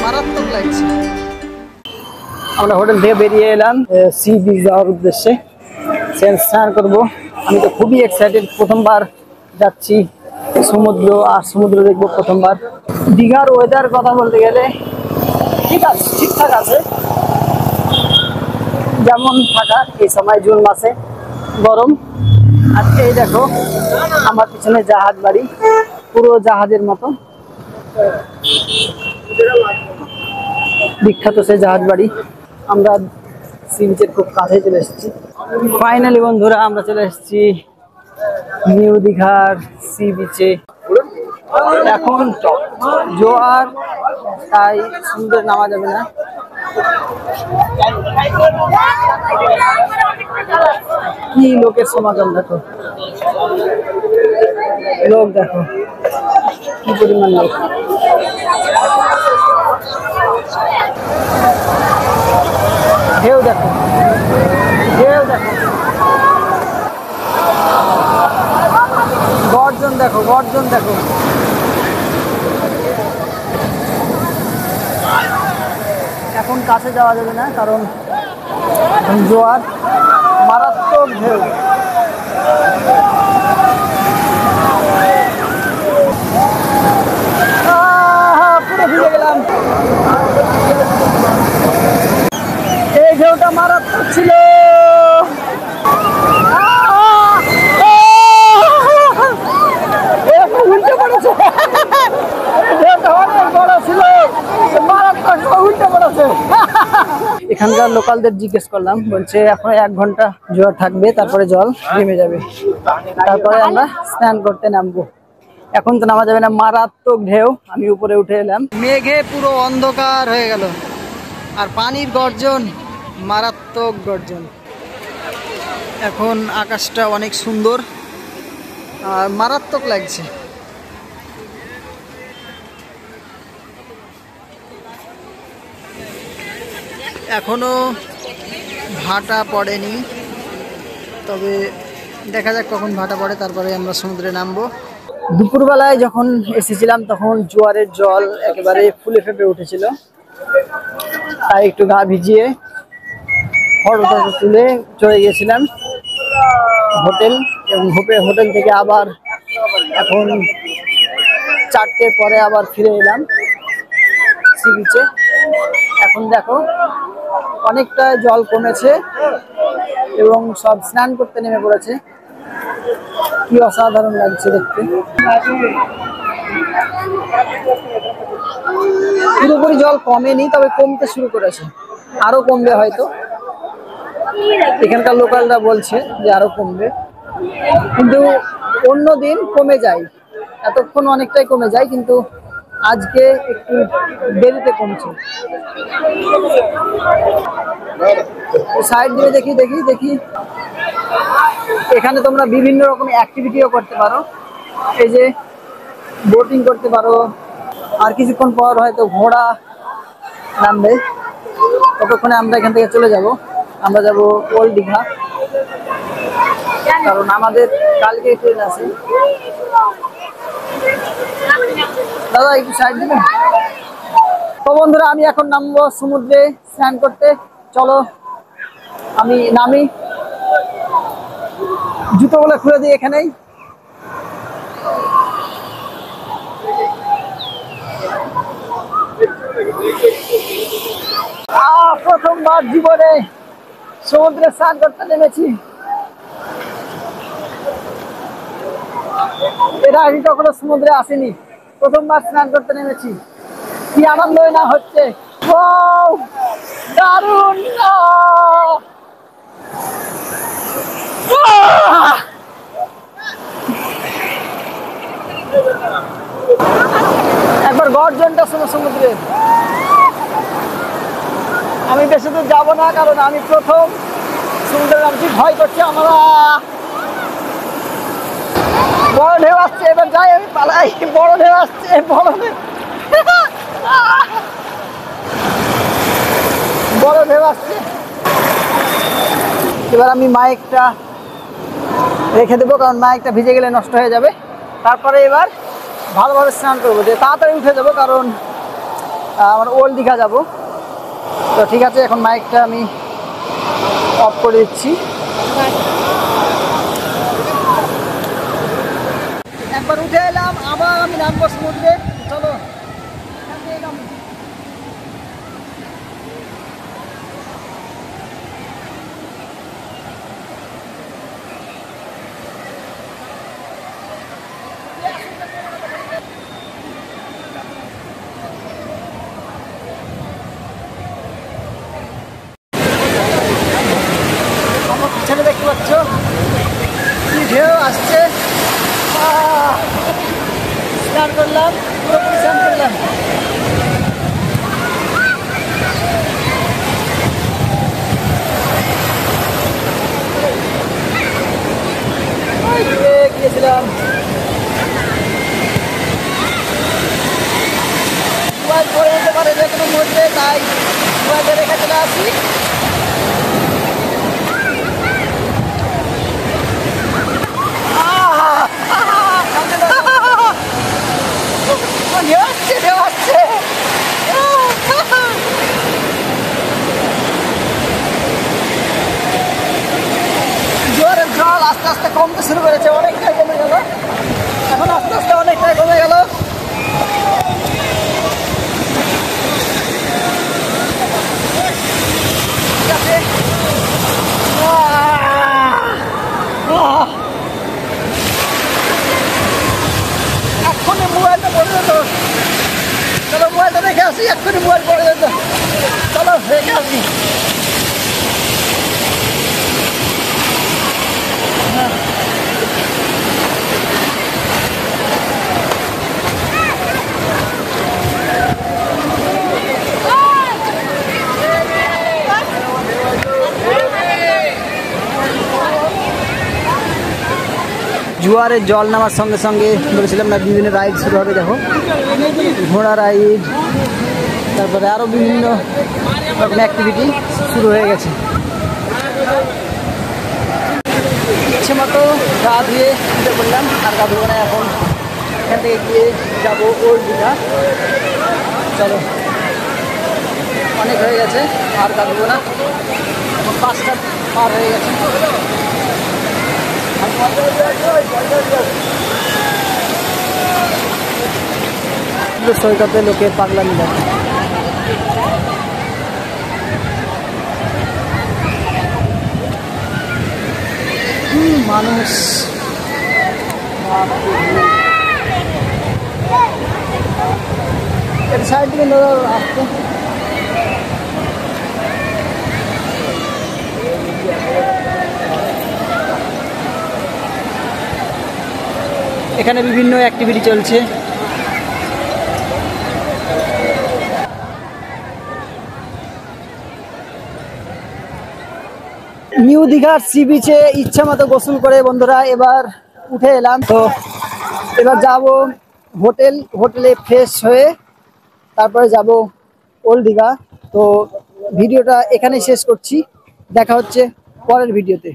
মারাত্মক লাগছে। আমরা হোটেল থেকে বেরিয়ে এলাম সি বিচ যাওয়ার উদ্দেশ্যে, স্নান করবো। আমি তো খুবই এক্সাইটেড, প্রথমবার যাচ্ছি সমুদ্র, আর সমুদ্র দেখবো প্রথমবার। দীঘার ওয়েদার কথা বলতে গেলে ঠিক আছে, ঠিকঠাক আছে, যেমন থাকা এই সময় জুন মাসে গরম। আর এই দেখো আমার পিছনে জাহাজ বাড়ি, পুরো জাহাজের মতো বিখ্যাত সে জাহাজ বাড়ি। আমরা সি বিচের খুব কাছে চলে এসেছি। ফাইনালি বন্ধুরা আমরা চলে এসেছি নিউ দীঘার সি বিচে। এখন জোয়ার, তাই সমুদ্রে নামা যাবে না। কি লোকের সমাগম দেখো, লোক দেখো কি পরিমাণ লোক। ঢেউ দেখো, ঢেউ দেখো, গর্জন দেখো, গর্জন দেখো। এখন কাছে যাওয়া যাবে না, কারণ জোয়ার, মারাত্মক ঢেউ। পুরো ভিজে গেলাম। এই ঢেউটা মারাত্মক ছিল। উল্টে পড়েছে, ঢেউটা অনেক বড় ছিল, মারাত্মক উল্টে পড়েছে। এখানকার লোকালদের জিজ্ঞেস করলাম, বলছে এখন 1 ঘন্টা জোয়ার থাকবে, তারপরে জল নেমে যাবে, তারপরে আমরা স্নান করতে নামবো। এখন তো নামা যাবে না, মারাত্মক ঢেউ। আমি উপরে উঠে এলাম, মেঘে পুরো অন্ধকার হয়ে গেল, আর পানির গর্জন, মারাত্মক গর্জন। এখন আকাশটা অনেক সুন্দর আর মারাত্মক লাগছে। এখনো ভাটা পড়েনি, তবে দেখা যাক কখন ভাটা পড়ে, তারপরে আমরা সমুদ্রে নামবো। দুপুরবেলায় যখন এসেছিলাম তখন জোয়ারের জল একেবারে ফুলে ফেপে উঠেছিল, তাই একটু গা ভিজিয়ে ফটো তুলে চলে গিয়েছিলাম হোটেল, এবং হোটেল থেকে আবার এখন 4টের পরে আবার ফিরে এলাম সি বিচে। এখন দেখো অনেকটা জল কমেছে এবং সব স্নান করতে নেমে পড়েছে। কি অসাধারণ লাগছে দেখতে। পুরোপুরি জল কমেনি, তবে কমতে শুরু করেছে, আরো কমবে হয়তো। এখানকার লোকালরা বলছে যে আরো কমবে, কিন্তু অন্য দিন কমে যায়, এতক্ষণ অনেকটাই কমে যায়, কিন্তু আজকে একটু দেরিতে কমছে। সাইড দিয়ে দেখি দেখি দেখি এখানে তোমরা বিভিন্ন রকম অ্যাক্টিভিটিও করতে পারো, এই যে বোটিং করতে পারো, আর কিছুক্ষণ পর হয়তো ঘোড়া নামবে। ততক্ষণে আমরা এখান থেকে চলে যাব, আমরা যাব ওল্ড দীঘা, কারণ আমাদের কালকে ট্রেন আছে। দাদা একটু সাইড দেবেন। তো বন্ধুরা আমি এখন নামবো সমুদ্রে স্নান করতে, চলো আমি নামি, জুতোগুলো খুলে দিই এখানেই। প্রথমবার জীবনে সমুদ্রে স্নান করতে নেমেছি, এর আগে কখনো সমুদ্রে আসেনি, প্রথমবার স্নান করতে নেমেছি। কি আনন্দই না হচ্ছে, দারুণ। একবার গর্জনটা শোনো সমুদ্রের। আমি বেশি দূর যাবো না, কারণ আমি প্রথম সমুদ্রে নামছি, ভয় করছে আমরা। বড় ঢেউ আসছে, এবার যাই আমি পালাই। বড় ঢেউ আসছে, বড় ঢেউ, বড় ঢেউ আসছে। এবার আমি মাইকটা রেখে দেবো, কারণ মাইকটা ভিজে গেলে নষ্ট হয়ে যাবে। তারপরে এবার ভালোভাবে স্নান করবো, যে তাড়াতাড়ি উঠে যাবো, কারণ আমরা ওল্ড দীঘা যাব। তো ঠিক আছে, এখন মাইকটা আমি অফ করে দিচ্ছি। একবার উঠে এলাম, আবার আমি নামবো সমুদ্রে। চলো। আমার পিছনে দেখতে পাচ্ছ কি ঢেউ আসছে। স্নান করলাম, পুরোপুরি স্নান করলাম। গিয়েছিলাম মোবাইল পরে যেতে পারে যে কোনো মুহূর্তে, তাই মোবাইলে রেখে চলে আসি। জোয়ারের জল আস্তে আস্তে কমতে শুরু করেছে, অনেকটাই কমে গেল। এখন আস্তে আস্তে অনেকটাই কমে গেল। ঠিক আছে, এক্ষুনি মোবাইলটা পড়ে যেত। চলো মোবাইলটা রেখে আসি, এক্ষুনি মোবাইল পড়ে যেত। চলো রেখে আসি। জোয়ারের জল নামার সঙ্গে সঙ্গে বলেছিলাম না বিভিন্ন রাইড শুরু হবে। দেখো, ঘোড়া রাইড, তারপরে আরও বিভিন্ন রকম অ্যাক্টিভিটি শুরু হয়ে গেছে। ইচ্ছে মতো গা ধুয়ে উঠে পড়লাম, আর গা ধুবো না এখন। এখান থেকে গিয়ে যাবো ওল্ড দীঘা। চলো, অনেক হয়ে গেছে, আর গা ধুবো না। 5টা পার হয়ে গেছে। সৈকতে লোকের পাগলামি দেখে। মানুষ সাইড থেকে আসতে। এখানে বিভিন্ন অ্যাক্টিভিটি চলছে। নিউ দীঘার সি বিচে ইচ্ছা মতো গোসল করে বন্ধুরা এবার উঠে এলাম। তো এবার যাব হোটেলে ফ্রেশ হয়ে তারপরে যাব ওল্ড দীঘা। তো ভিডিওটা এখানেই শেষ করছি, দেখা হচ্ছে পরের ভিডিওতে।